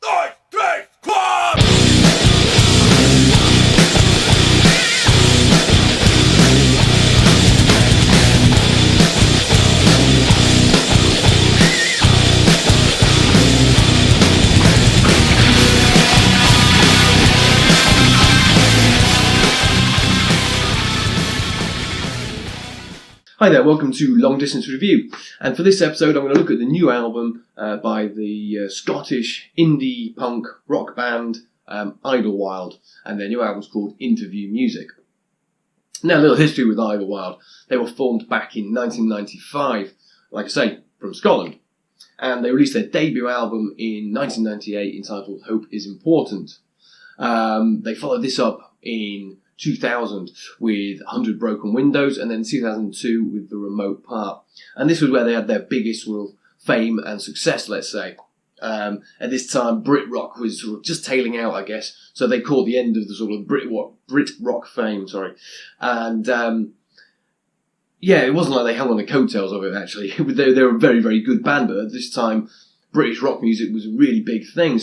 Nine, three, squad! Hi there, welcome to Long Distance Review, and for this episode I'm going to look at the new album by the Scottish indie punk rock band Idlewild, and their new album's called Interview Music. Now, a little history with Idlewild. They were formed back in 1995, like I say, from Scotland, and they released their debut album in 1998 entitled Hope is Important. They followed this up in 2000 with 100 Broken Windows, and then 2002 with The Remote Part. And this was where they had their biggest sort of fame and success, let's say. At this time, Brit rock was sort of just tailing out, I guess. So they caught the end of the sort of Brit rock fame, And it wasn't like they hung on the coattails of it, actually. They were a very, very good band, but at this time, British rock music was a really big thing.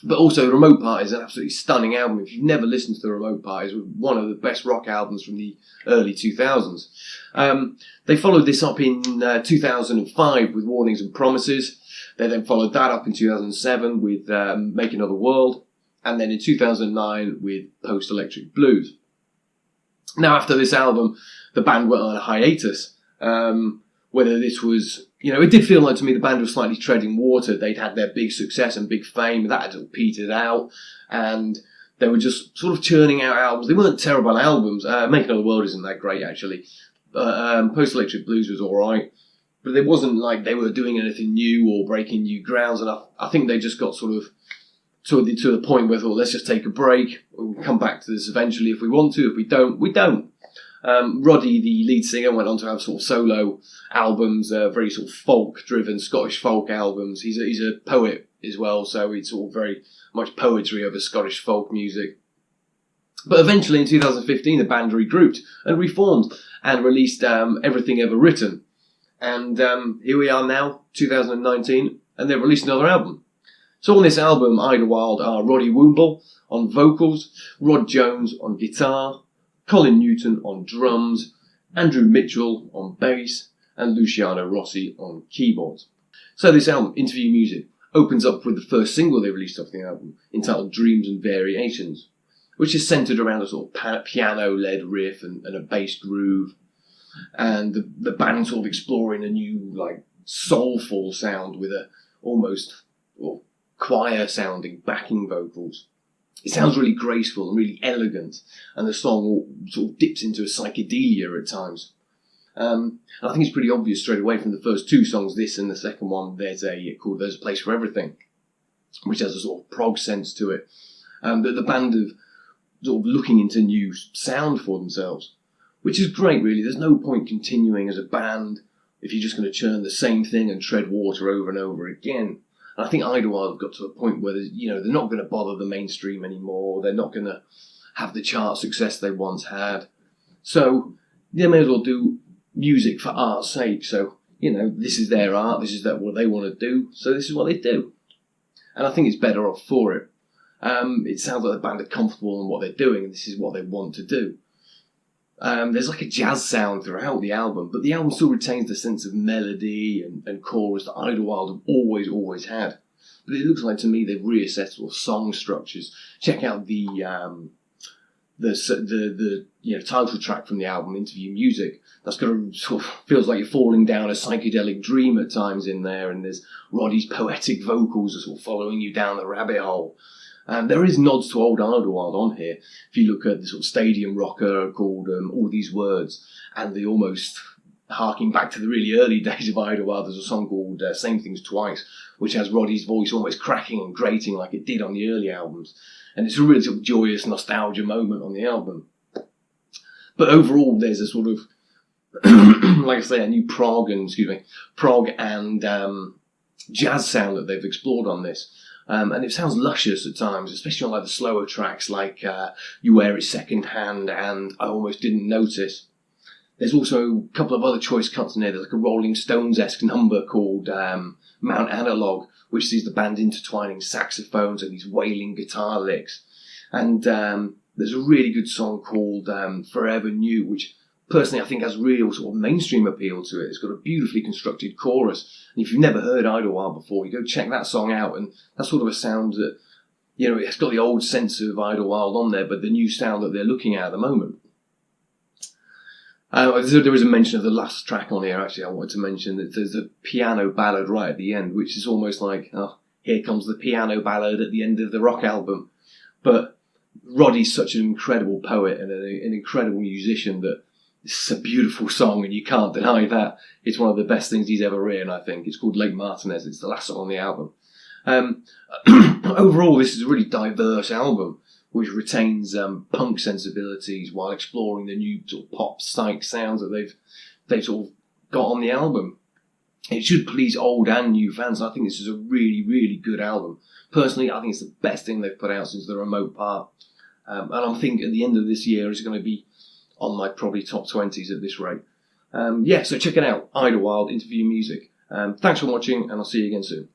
But also, The Remote Part is an absolutely stunning album. If you've never listened to The Remote Part, it's one of the best rock albums from the early 2000s. They followed this up in 2005 with Warnings and Promises. They then followed that up in 2007 with Make Another World. And then in 2009 with Post-Electric Blues. Now, after this album, the band went on a hiatus. Whether this was... it did feel like to me the band was slightly treading water. They'd had their big success and big fame. That had all petered out. And they were just sort of churning out albums. They weren't terrible albums. Make Another World isn't that great, actually. Post-Electric Blues was alright. But it wasn't like they were doing anything new or breaking new grounds. And I think they just got sort of to the point where they thought, let's just take a break. We'll come back to this eventually if we want to. If we don't, we don't. Roddy, the lead singer, went on to have sort of solo albums, very sort of folk-driven Scottish folk albums. He's a poet as well, so it's all very much poetry over Scottish folk music. But eventually, in 2015, the band regrouped and reformed and released Everything Ever Written. And here we are now, 2019, and they've released another album. So on this album, Idlewild are Roddy Woomble on vocals, Rod Jones on guitar, Colin Newton on drums, Andrew Mitchell on bass, and Luciano Rossi on keyboards. So this album, Interview Music, opens up with the first single they released off the album, entitled Dreams and Variations, which is centred around a sort of piano-led riff and a bass groove, and the band sort of exploring a new, soulful sound with a almost choir-sounding backing vocals. It sounds really graceful and really elegant, and the song sort of dips into a psychedelia at times. And I think it's pretty obvious straight away from the first two songs, this and the second one, there's a Place for Everything, which has a sort of prog sense to it. That the band are sort of looking into new sound for themselves, which is great, really. There's no point continuing as a band if you're just going to churn the same thing and tread water over and over again. I think Idlewild have got to a point where they're not going to bother the mainstream anymore. They're not going to have the chart success they once had. So they may as well do music for art's sake. So, this is their art. This is what they want to do. So this is what they do. And I think it's better off for it. It sounds like the band are comfortable in what they're doing, and this is what they want to do. There's like a jazz sound throughout the album, but the album still retains the sense of melody and chorus that Idlewild have always had. But it looks like to me they've reassessed all song structures. Check out the title track from the album, Interview Music. That's got a sort of feels like you're falling down a psychedelic dream at times in there, and there's Roddy's poetic vocals are sort of following you down the rabbit hole. There is nods to old Idlewild on here. If you look at the sort of stadium rocker called All These Words, and the almost harking back to the really early days of Idlewild, there's a song called Same Things Twice, which has Roddy's voice almost cracking and grating like it did on the early albums. And it's a really sort of joyous nostalgia moment on the album. But overall, there's a sort of, like I say, a new prog and jazz sound that they've explored on this. And it sounds luscious at times, especially on the slower tracks like You Wear It Second Hand and I Almost Didn't Notice. There's also a couple of other choice cuts in there. There's like a Rolling Stones-esque number called Mount Analog, which sees the band intertwining saxophones and these wailing guitar licks. And there's a really good song called Forever New, which personally I think has real sort of mainstream appeal to it. It's got a beautifully constructed chorus. And if you've never heard Idlewild before, you go check that song out. And that's sort of a sound that, you know, it's got the old sense of Idlewild on there, but the new sound that they're looking at the moment. There was a mention of the last track on here, actually. I wanted to mention that there's a piano ballad right at the end, which is almost like, oh, here comes the piano ballad at the end of the rock album. But Roddy's such an incredible poet and an incredible musician that it's a beautiful song, and you can't deny that. It's one of the best things he's ever written, I think. It's called Lake Martinez. It's the last song on the album. Overall, this is a really diverse album, which retains punk sensibilities while exploring the new sort of pop psych sounds that they've sort of got on the album. It should please old and new fans. I think this is a really, really good album. Personally, I think it's the best thing they've put out since The Remote Part. And I think at the end of this year, it's going to be on my probably top 20s at this rate. So check it out. Idlewild, Interview Music. Thanks for watching, and I'll see you again soon.